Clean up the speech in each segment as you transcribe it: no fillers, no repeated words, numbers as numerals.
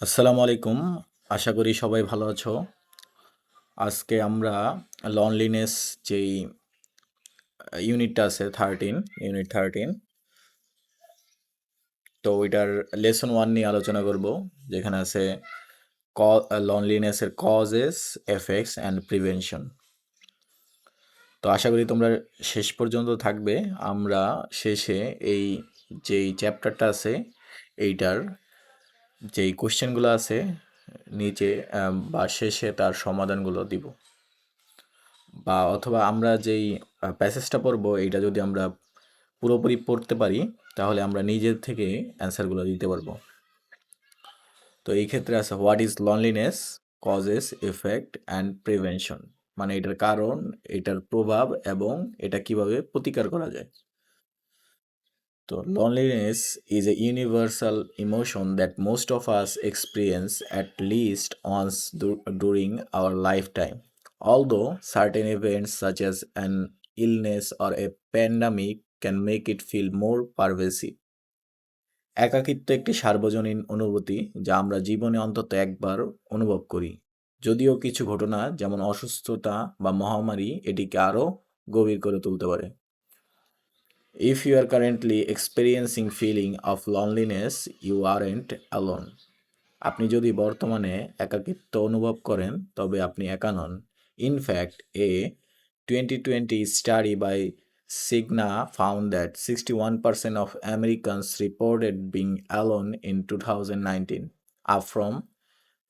আসসালামু আলাইকুম। আশা করি সবাই ভালো আছো। আজকে আমরা লনলিনেস যেই ইউনিটটা আছে 13, ইউনিট 13, তো ওইটার লেসন 1 নিয়ে আলোচনা করব, যেখানে আছে লনলিনেসের কজেস, এফেক্টস অ্যান্ড প্রিভেনশন। তো আশা করি তোমরা শেষ পর্যন্ত থাকবে। আমরা শেষে এই যেই চ্যাপ্টারটা আছে এইটার যেই কোশ্চেনগুলো আছে নিচে বা শেষে তার সমাধানগুলো দিব, বা অথবা আমরা যেই প্যাসেজটা পড়বো এইটা যদি আমরা পুরোপুরি পড়তে পারি তাহলে আমরা নিজের থেকে অ্যান্সারগুলো দিতে পারবো। তো এই ক্ষেত্রে আছে what is loneliness, causes, effect and prevention, মানে এটার কারণ, এটার প্রভাব এবং এটা কিভাবে প্রতিকার করা যায়। তো loneliness is a universal emotion that most of us experience at least once during our lifetime. Although certain events such as an illness or a pandemic can make it feel more pervasive. একাকিত্ব একটি সার্বজনীন অনুভূতি যা আমরা জীবনে অন্তত একবার অনুভব করি। যদিও কিছু ঘটনা যেমন অসুস্থতা বা মহামারী এটিকে আরও গভীর করে তুলতে পারে। If you are currently experiencing feeling of loneliness, you aren't alone. আপনি যদি বর্তমানে একাকিত্ব অনুভব করেন তবে আপনি একা নন। In fact, a 2020 study by Cigna found that 61% of Americans reported being alone in 2019, up from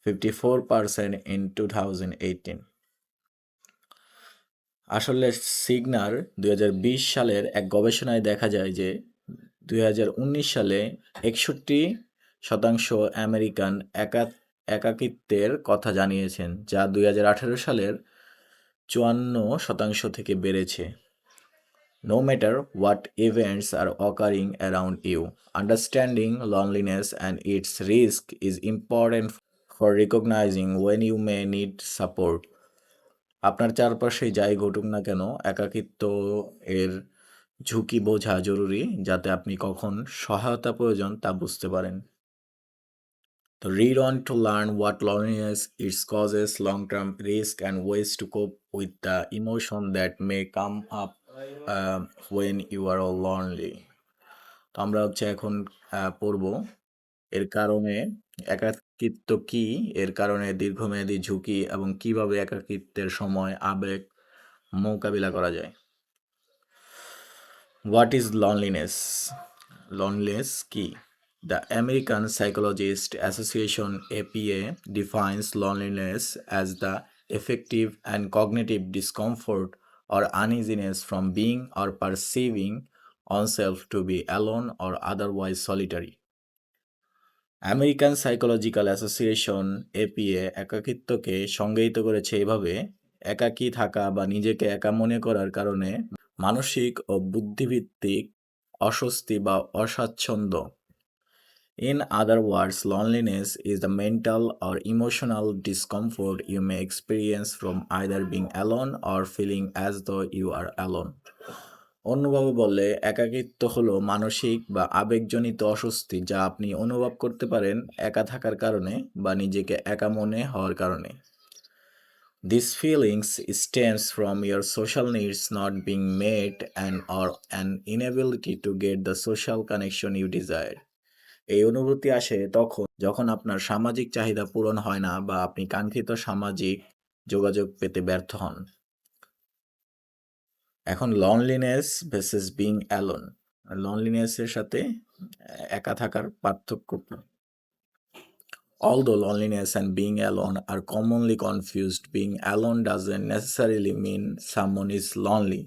54% in 2018. আসলে সিগনার 2020 সালের এক গবেষণায় দেখা যায় যে 2019 সালে 61% আমেরিকান একাকিত্বের কথা জানিয়েছেন, যা 2018 সালের 54% থেকে বেড়েছে। No matter what events are occurring around you, understanding loneliness and its risk is important for recognizing when you may need support. আপনার চারপাশে যাই ঘটুক না কেন, একাকিত্ব এর ঝুঁকি বোঝা জরুরি, যাতে আপনি কখন সহায়তা প্রয়োজন তা বুঝতে পারেন। তো read on to learn what loneliness, its causes, long-term risk, and ways to cope with the emotion that may come up when you are lonely. তো আমরা এখন পড়ব এর কারণে একাকিত্ব কি, এর কারণে দীর্ঘমেয়াদী ঝুঁকি এবং কিভাবে একাকিত্বের সময় আবেগ মোকাবিলা করা যায়। What is loneliness? Loneliness কি? The American Psychologist Association APA defines loneliness as the affective and cognitive discomfort or uneasiness from being or perceiving oneself to be alone or otherwise solitary. American psychological association APA একাকিত্বকে সংজ্ঞায়িত করেছে এভাবে: একাকী থাকা বা নিজেকে একা মনে করার কারণে মানসিক ও বুদ্ধিভিত্তিক অস্বস্তি বা অস্বাচ্ছন্দ্য। In other words, loneliness is the mental or emotional discomfort you may experience from either being alone or feeling as though you are alone. অন্যভাবে বললে, একাকিত্ব হলো মানসিক বা আবেগজনিত অস্বস্তি যা আপনি অনুভব করতে পারেন একা থাকার কারণে বা নিজেকে একা মনে হওয়ার কারণে। These feelings stems from your social needs not being met and or an inability to get the social connection you desire. এই অনুভূতি আসে তখন যখন আপনার সামাজিক চাহিদা পূরণ হয় না বা আপনি কাঙ্ক্ষিত সামাজিক যোগাযোগ পেতে ব্যর্থ হন। এখন লনলিনেস ভার্সেস বিং অ্যালোন, লনলিনেসের সাথে একা থাকার পার্থক্য কি? Although loneliness and being alone are commonly confused, being alone doesn't necessarily mean someone is lonely.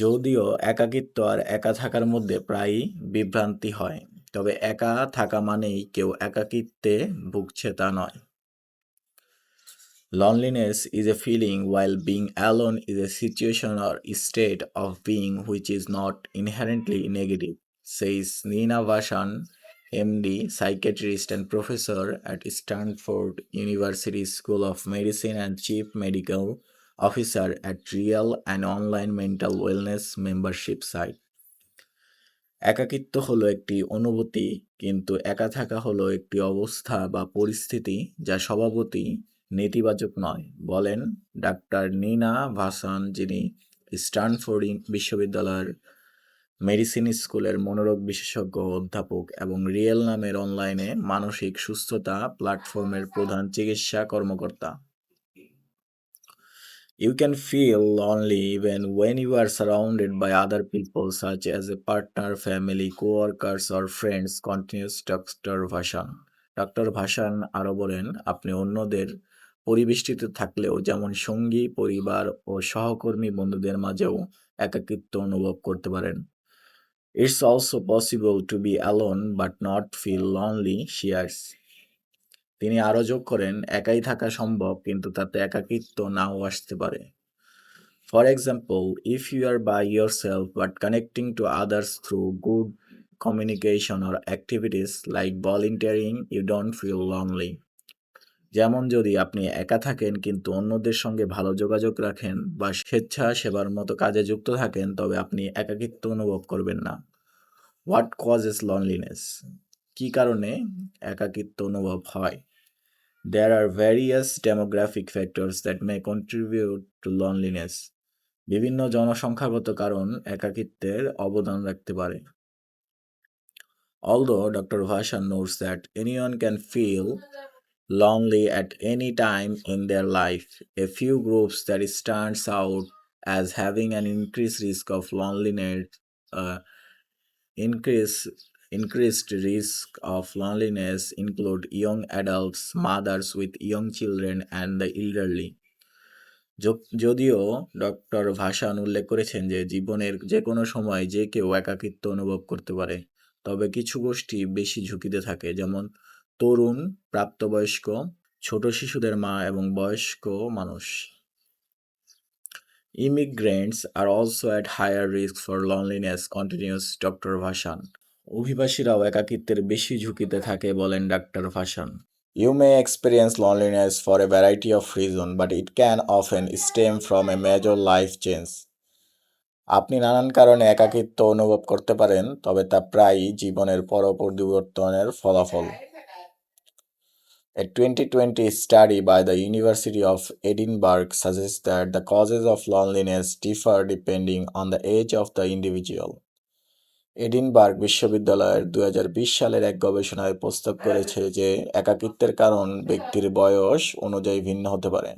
যদিও একাকিত্ব আর একা থাকার মধ্যে প্রায়ই বিভ্রান্তি হয়, তবে একা থাকা মানেই কেউ একাকিত্বে ভুগছে তা নয়। Loneliness is a feeling, while being alone is a situation or state of being which is not inherently negative, says Nina Vashan, MD, psychiatrist and professor at Stanford University School of Medicine and chief medical officer at Real, an online mental wellness membership site. একাকিত্ব হলো একটি অনুভূতি, কিন্তু একা থাকা হলো একটি অবস্থা বা পরিস্থিতি যা স্বভাবতই নেতিবাচক নয়, বলেন ডাক্তার নিনা ভাসান, যিনি স্ট্যানফোর্ড বিশ্ববিদ্যালয়ের মেডিসিন স্কুলের মনোরোগ বিশেষজ্ঞ অধ্যাপক এবং রিয়েল নামের অনলাইনে মানসিক সুস্থতা প্ল্যাটফর্মের প্রধান চিকিৎসা কর্মকর্তা। You can feel lonely even when you are surrounded by other people, such as a partner, family, co-workers, or friends, continues Dr. ভাসান। ডক্টর ভাসান আরও বলেন, আপনি অন্যদের পরিবেষ্টিত থাকলেও যেমন সঙ্গী, পরিবার ও সহকর্মী বন্ধুদের মাঝেও একাকিত্ব অনুভব করতে পারেন। It's also possible to be alone but not feel lonely, shares. তিনি আরও যোগ করেন, একাই থাকা সম্ভব কিন্তু তাতে একাকিত্ব নাও আসতে পারে। For example, if you are by yourself but connecting to others through good communication or activities like volunteering, you don't feel lonely. যেমন যদি আপনি একা থাকেন কিন্তু অন্যদের সঙ্গে ভালো যোগাযোগ রাখেন বা স্বেচ্ছাসেবার মতো কাজে যুক্ত থাকেন, তবে আপনি একাকিত্ব অনুভব করবেন না। What causes loneliness? কী কারণে একাকিত্ব অনুভব হয়? There are various demographic factors that may contribute to loneliness. বিভিন্ন জনসংখ্যাগত কারণ একাকিত্বের অবদান রাখতে পারে। Although Dr. Vasan notes that anyone can feel lonely at any time in their life, a few groups that stands out as having an increased risk of loneliness, uh, increased risk of loneliness include young adults, mothers with young children, and the elderly. যদিও doctor ভাসান উল্লেখ করেছেন যে জীবনের যে কোনো সময় যে কেউ একাকিত্ব অনুভব করতে পারে, তবে কিছু গোষ্ঠী বেশি ঝুঁকিতে থাকে, যেমন তরুণ, প্রাপ্তবয়স্ক, ছোট শিশুদের মা এবং বয়স্ক মানুষ। Immigrants are also at higher risk for loneliness, continues doctor ভাসান। অভিবাসীরাও একাকিত্বের বেশি ঝুঁকিতে থাকে, বলেন ডাক্তার ভাসান। You may experience loneliness for a variety of reasons, but it can often stem from a major life change. আপনি নানান কারণে একাকিত্ব অনুভব করতে পারেন, তবে তা প্রায়ই জীবনের পরিবর্তনের ফলাফল। A 2020 study by the University of Edinburgh suggests that the causes of loneliness differ depending on the age of the individual. Edinburgh বিশ্ববিদ্যালয়ের 2020 সালের এক গবেষণায় প্রস্তাব করেছে যে একাকিত্বের কারণ ব্যক্তির বয়স অনুযায়ী ভিন্ন হতে পারে।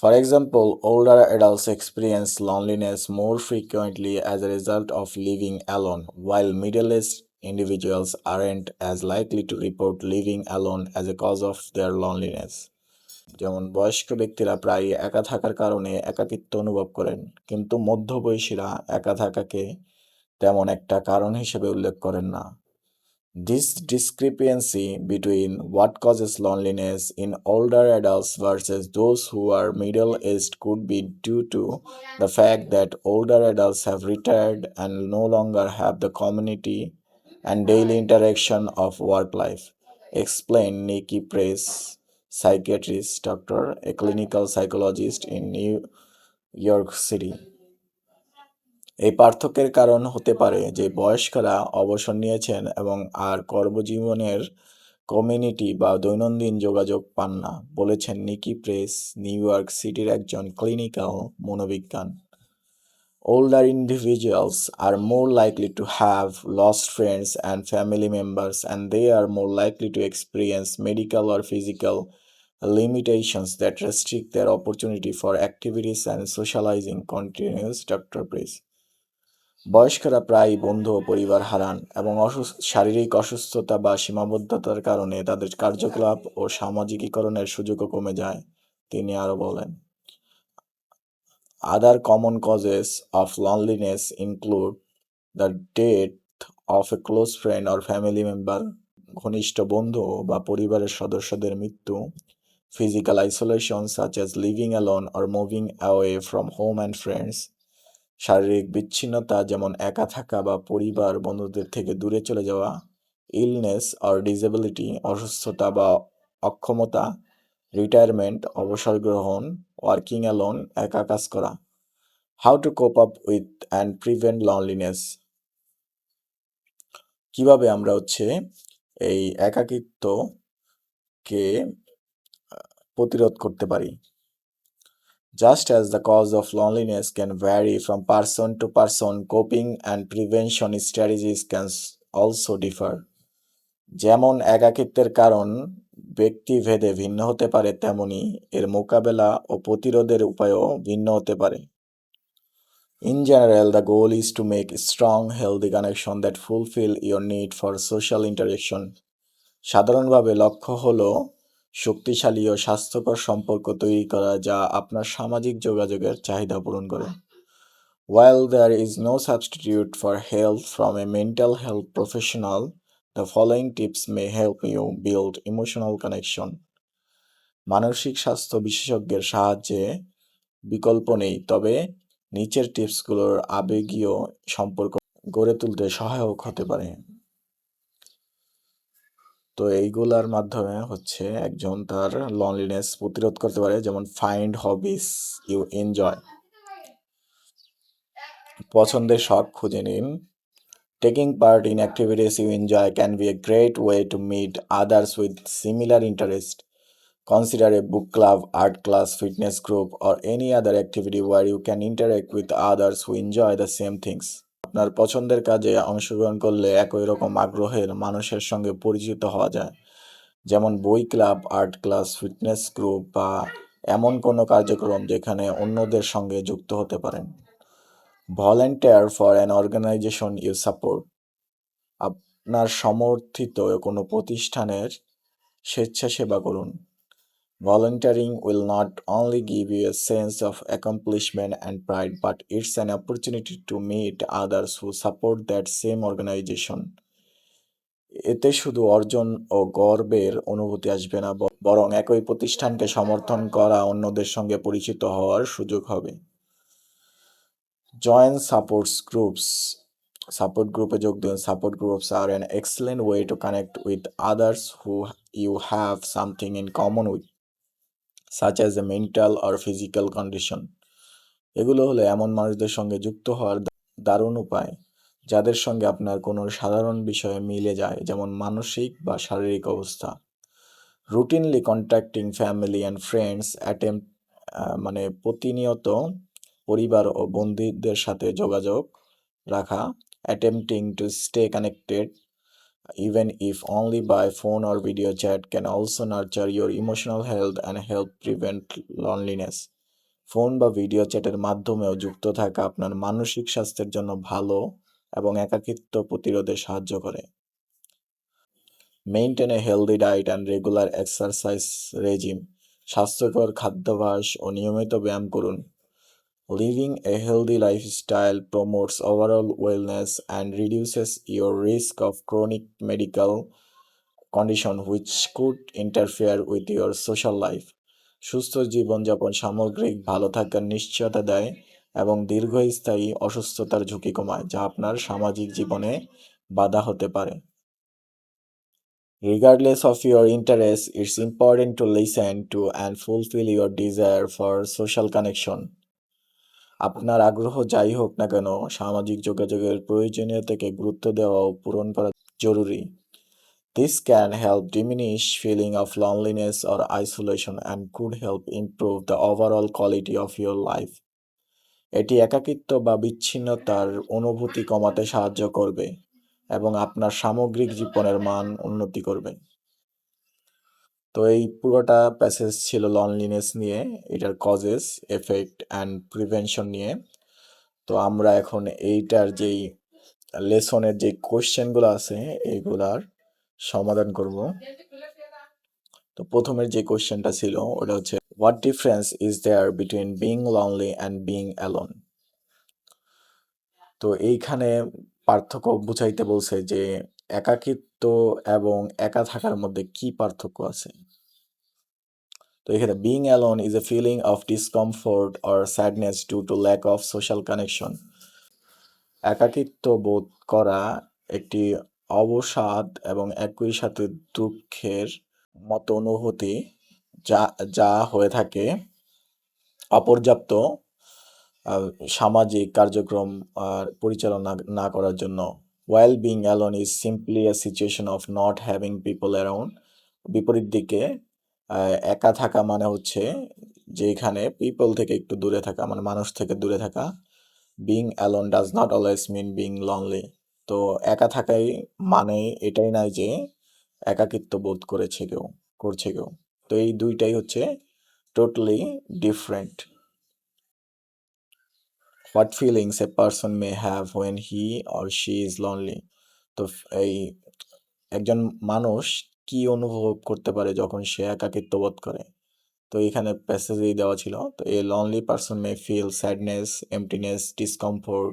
For example, older adults experience loneliness more frequently as a result of living alone, while middle-aged individuals aren't as likely to report living alone as a cause of their loneliness. যেমন বয়স্ক ব্যক্তিরা প্রায় একা থাকার কারণে একাকিত্ব অনুভব করেন, কিন্তু মধ্যবয়সীরা একা থাকাকে তেমন একটা কারণ হিসেবে উল্লেখ করেন না। This discrepancy between what causes loneliness in older adults versus those who are middle-aged could be due to the fact that older adults have retired and no longer have the community and daily interaction of work life, explained Nikki Price, psychiatrist, doctor, a clinical psychologist in New York City. এই পার্থক্যের কারণ হতে পারে যে বয়স্করা অবসর নিয়েছেন এবং আর কর্মজীবনের কমিউনিটি বা দৈনন্দিন যোগাযোগ পান না, বলেছেন নিকি প্রেস, নিউ ইয়র্ক সিটির একজন ক্লিনিক্যাল মনোবিজ্ঞান। Older individuals are more likely to have lost friends and family members, and they are more likely to experience medical or physical limitations that restrict their opportunity for activities and socializing, continues Dr. Price. বয়স্করা প্রায়ই বন্ধু ও পরিবার হারান এবং শারীরিক অসুস্থতা বা সীমাবদ্ধতার কারণে তাদের কার্যকলাপ ও সামাজিকীকরণের সুযোগও কমে যায়, তিনি আরও বলেন। Other common causes of loneliness include the death of a close friend or family member, ঘনিষ্ঠ বন্ধু বা পরিবারের সদস্যদের মৃত্যু, physical isolation such as living alone or moving away from home and friends, শারীরিক বিচ্ছিন্নতা যেমন একা থাকা বা পরিবার বন্ধুদের থেকে দূরে চলে যাওয়া, ইলনেস অর ডিসেবিলিটি অসুস্থতা বা অক্ষমতা, রিটায়ারমেন্ট অবসর গ্রহণ, ওয়ার্কিং অ্যালোন একা কাজ করা। How to cope up with and prevent loneliness? কিভাবে আমরা এই একাকিত্বকে প্রতিরোধ করতে পারি। Just as the cause of loneliness can vary from person to person, coping and prevention strategies can also differ. যেমন একাকিত্বের কারণ ব্যক্তিভেদে ভিন্ন হতে পারে, তেমনি এর মোকাবেলা ও প্রতিরোধের উপায়ও ভিন্ন হতে পারে। In general, the goal is to make strong, healthy connection that fulfill your need for social interaction. সাধারণভাবে লক্ষ্য হলো শক্তিশালী ও স্বাস্থ্যকর সম্পর্ক তৈরি করা যা আপনার সামাজিক যোগাযোগের চাহিদা পূরণ করে। While there is no substitute for help from a mental health professional, the following tips may help you build emotional connection. মানসিক স্বাস্থ্য বিশেষজ্ঞের সাহায্যে বিকল্প নেই, তবে নিচের টিপসগুলোর আবেগীয় সম্পর্ক গড়ে তুলতে সহায়ক হতে পারে। তো এইগুলার মাধ্যমে একজন তার লনলিনেস প্রতিরোধ করতে পারে, যেমন ফাইন্ড হবিস ইউ এনজয়, পছন্দের শখ খুঁজে নিন। Taking part in activities you enjoy can be a great way to meet others with similar interest. Consider a book club, art class, fitness group, or any other activity where you can interact with others who enjoy the same things. আপনার পছন্দের কাজে অংশগ্রহণ করলে একই রকম আগ্রহের মানুষের সঙ্গে পরিচিত হওয়া যায়, যেমন বই club, art class, fitness group বা এমন কোনো কার্যক্রম যেখানে অন্যদের সঙ্গে যুক্ত হতে পারেন। Volunteer for an organisation you support, আপনার সমর্থিত কোনো প্রতিষ্ঠানের স্বেচ্ছাসেবা করুন। Volunteering will not only give you a sense of accomplishment and pride, but it's an opportunity to meet others who support that same organization. এতে শুধু অর্জন ও গর্বের অনুভূতি আসবে না, বরং একই প্রতিষ্ঠানকে সমর্থন করা অন্যদের সঙ্গে পরিচিত হওয়ার সুযোগ হবে। জয়েন সাপোর্টস গ্রুপস, সাপোর্ট গ্রুপে যোগ দিন। Support groups are an excellent way to connect with others who you have something in common with, such as a mental or physical condition. এগুলো হলো এমন মানুষদের সঙ্গে যুক্ত হওয়ার দারুণ উপায় যাদের সঙ্গে আপনার কোনো সাধারণ বিষয়ে মিলে যায়, যেমন মানসিক বা শারীরিক অবস্থা। Routinely contacting family and friends প্রতিনিয়ত পরিবার ও বন্ধুদের সাথে যোগাযোগ রাখা। Attempting to stay connected even if only by phone or video chat can also nurture your emotional health and help prevent loneliness. Phone বা ভিডিও চ্যাটের মাধ্যমেও যুক্ত থাকা আপনার মানসিক স্বাস্থ্যের জন্য ভালো এবং একাকিত্ব প্রতিরোধে সাহায্য করে। Maintain A healthy diet and regular exercise regime, স্বাস্থ্যকর খাদ্যাভ্যাস ও নিয়মিত ব্যায়াম করুন। Living A healthy lifestyle promotes overall wellness and reduces your risk of chronic medical condition which could interfere with your social life. সুস্থ জীবনযাপন সামগ্রিক ভালো থাকার নিশ্চয়তা দেয় এবং দীর্ঘস্থায়ী অসুস্থতার ঝুঁকি কমায়, যা আপনার সামাজিক জীবনে বাধা হতে পারে। Regardless of your interests, it's important to listen to and fulfill your desire for social connection. আপনার আগ্রহ যাই হোক না কেন, সামাজিক যোগাযোগের প্রয়োজনীয়তাকে গুরুত্ব দেওয়া ও পূরণ করা জরুরি। This can help diminish feeling of loneliness or isolation and could help improve the overall quality of your life. এটি একাকিত্ব বা বিচ্ছিন্নতার অনুভূতি কমাতে সাহায্য করবে এবং আপনার সামগ্রিক জীবনের মান উন্নতি করবে। তো এই পুরোটা প্যাসেজ ছিল লনলিনেস নিয়ে, এটার কজেস, এফেক্ট অ্যান্ড প্রিভেনশন নিয়ে। তো আমরা এখন এইটার যেই লেসনের যে কোয়েশ্চেনগুলো আছে এইগুলার সমাধান করব। তো প্রথমের যে কোয়েশ্চেনটা ছিল ওটা হচ্ছে, what difference is there between being lonely and being alone. তো এইখানে পার্থক্য বুঝাইতে বলছে যে একাকিত্ব এবং একা থাকার মধ্যে কি পার্থক্য আছে। তো এখানে being alone is a feeling of discomfort or sadness due to lack of social connection. একাকিত্ব বোধ করা একটি অবসাদ এবং একই সাথে দুঃখের মতো অনুভূতি যা যা হয়ে থাকে অপর্যাপ্ত সামাজিক কার্যক্রম পরিচালনা না করার জন্য while being alone is simply a situation of not having people around. বিপরীত দিকে একা থাকা মানে হচ্ছে যে এখানে পিপল থেকে একটু দূরে থাকা, মানে মানুষ থেকে দূরে থাকা। Being alone does not always mean being lonely. তো একা থাকাই মানে এটাই নয় যে একাকিত্ব বোধ করছে কেউ। তো এই দুইটাই হচ্ছে totally different. What feelings a person may have when he or she is lonely. তো এই একজন মানুষ কি অনুভব করতে পারে যখন সে একাকিত্ব বোধ করে। তো এখানে প্যাসেজেই দেওয়া ছিল। তো a lonely person may feel sadness, emptiness, discomfort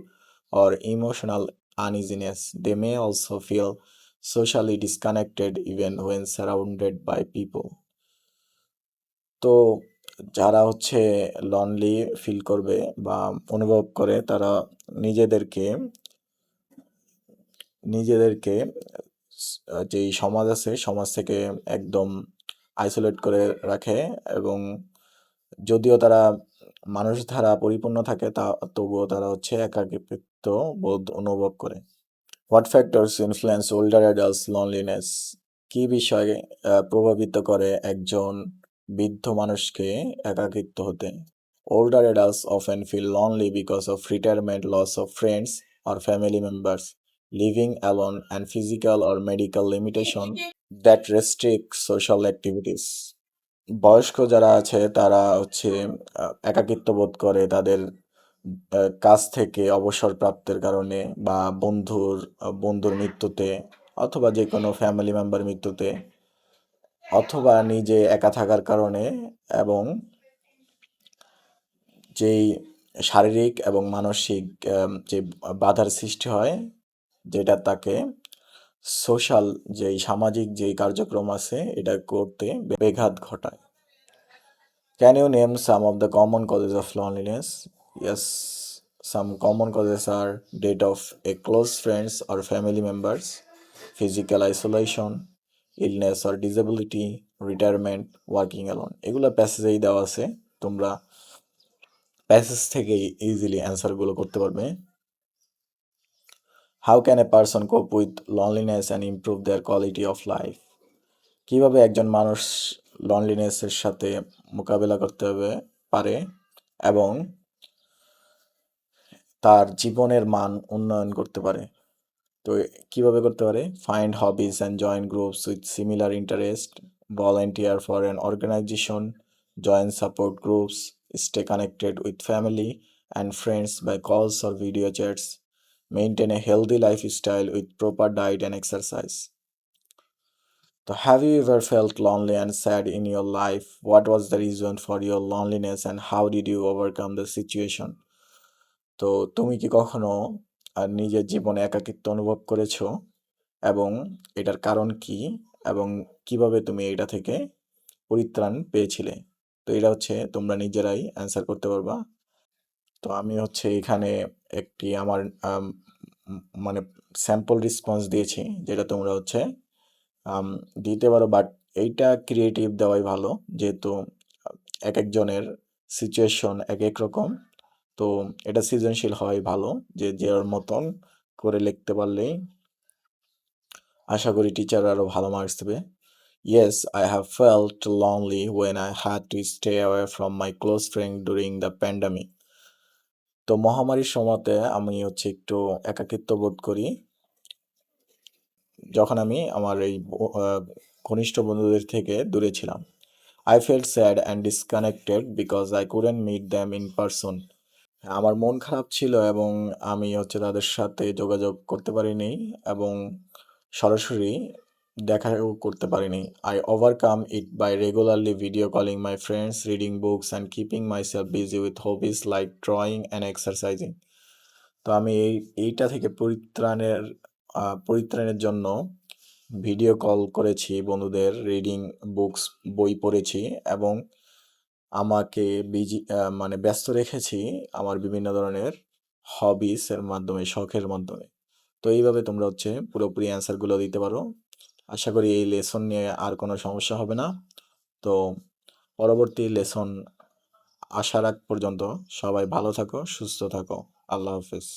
or emotional uneasiness. They may also feel socially disconnected even when surrounded by people. তো যারা হচ্ছে লনলি ফিল করবে বা অনুভব করে তারা নিজেদেরকে নিজেদেরকে যেই সমাজ আছে সমাজ থেকে একদম আইসোলেট করে রাখে, এবং যদিও তারা মানুষ দ্বারা পরিপূর্ণ থাকে তা তবুও তারা হচ্ছে একাকিত্ব বোধ অনুভব করে। What factors influence older adults loneliness. কি বিষয় প্রভাবিত করে একজন বৃদ্ধ মানুষকে একাকিত্ব হতে? Older adults often feel lonely because of retirement, loss of friends or family members, living alone, and physical or medical limitation that restrict social activities. বয়স্ক যারা আছে তারা হচ্ছে একাকিত্ব বোধ করে তাদের কাজ থেকে অবসর প্রাপ্তের কারণে, বা বন্ধুর মৃত্যুতে, অথবা যে কোনো ফ্যামিলি মেম্বার মৃত্যুতে, অথবা নিজে একা থাকার কারণে, এবং যেই শারীরিক এবং মানসিক যে বাধার সৃষ্টি হয়, যেটা তাকে সোশ্যাল যেই সামাজিক যেই কার্যক্রম আছে এটা করতে ব্যাঘাত ঘটায়। Can you name some of the common causes of loneliness? Yes, some common causes are death of a close friends or family members, physical isolation, illness or disability, retirement, working alone. এগুলো প্যাসেজেই দেওয়া আছে, তোমরা passage থেকে easily অ্যান্সারগুলো করতে পারবে। How can a person কোপ with loneliness and improve there quality of life. কীভাবে একজন মানুষ লনলিনেসের সাথে মোকাবেলা করতে পারে এবং তার জীবনের মান উন্নয়ন করতে পারে। তো কিভাবে করতে পারে? Find hobbies and join groups with similar interest, volunteer for an organization, join support groups, stay connected with family and friends by calls or video chats, maintain a healthy lifestyle with proper diet and exercise. So, have you ever felt lonely and sad in your life? What was the reason for your loneliness and how did you overcome the situation? তো তুমি কি কখনো নিজের জীবনে একাকিত্ব অনুভব করেছো, এবং এটার কারণ কি, এবং কিভাবে তুমি এটা থেকে পরিত্রাণ পেয়েছিলে? তো এটা হচ্ছে তোমরা নিজেরাই অ্যান্সার করতে পারবা। তো আমি হচ্ছে এখানে একটি আমার মানে স্যাম্পল রেসপন্স দিয়েছি, যেটা তোমরা হচ্ছে দিতে পারো, বাট এইটা ক্রিয়েটিভ দেওয়াই ভালো, যেহেতু এক একজনের সিচুয়েশন এক এক রকম। তো এটা সৃজনশীল হওয়াই ভালো, যে যার মতন করে লিখতে পারলেই আশা করি টিচার আরও ভালো মার্কস দেবে। Yes, I have felt lonely when I had to stay away from my close friend during the pandemic. তো মহামারীর সময়তে আমি হচ্ছে একটু একাকিত্ব বোধ করি যখন আমি আমার এই ঘনিষ্ঠ বন্ধুদের থেকে দূরে ছিলাম। I felt sad and disconnected because I couldn't meet them in person. আমার মন খারাপ ছিল এবং আমি হচ্ছে তাদের সাথে যোগাযোগ করতে পারিনি এবং সরাসরি দেখাও করতে পারিনি। I overcome it by regularly video calling my friends, reading books and keeping myself busy with hobbies like drawing and exercising. তো আমি এইটা থেকে পরিত্রাণের জন্য ভিডিও কল করেছি বন্ধুদের, রিডিং বুকস বই পড়েছি, এবং আমাকে মানে ব্যস্ত রেখেছি আমার বিভিন্ন ধরনের হবিসের মাধ্যমে, শখের মাধ্যমে। তো এইভাবে তোমরা হচ্ছে পুরোপুরি অ্যান্সারগুলো দিতে পারো। আশা করি এই লেসন নিয়ে আর কোনো সমস্যা হবে না। তো পরবর্তী লেসন আসার আগ পর্যন্ত সবাই ভালো থাকো, সুস্থ থাকো। আল্লাহ হাফেজ।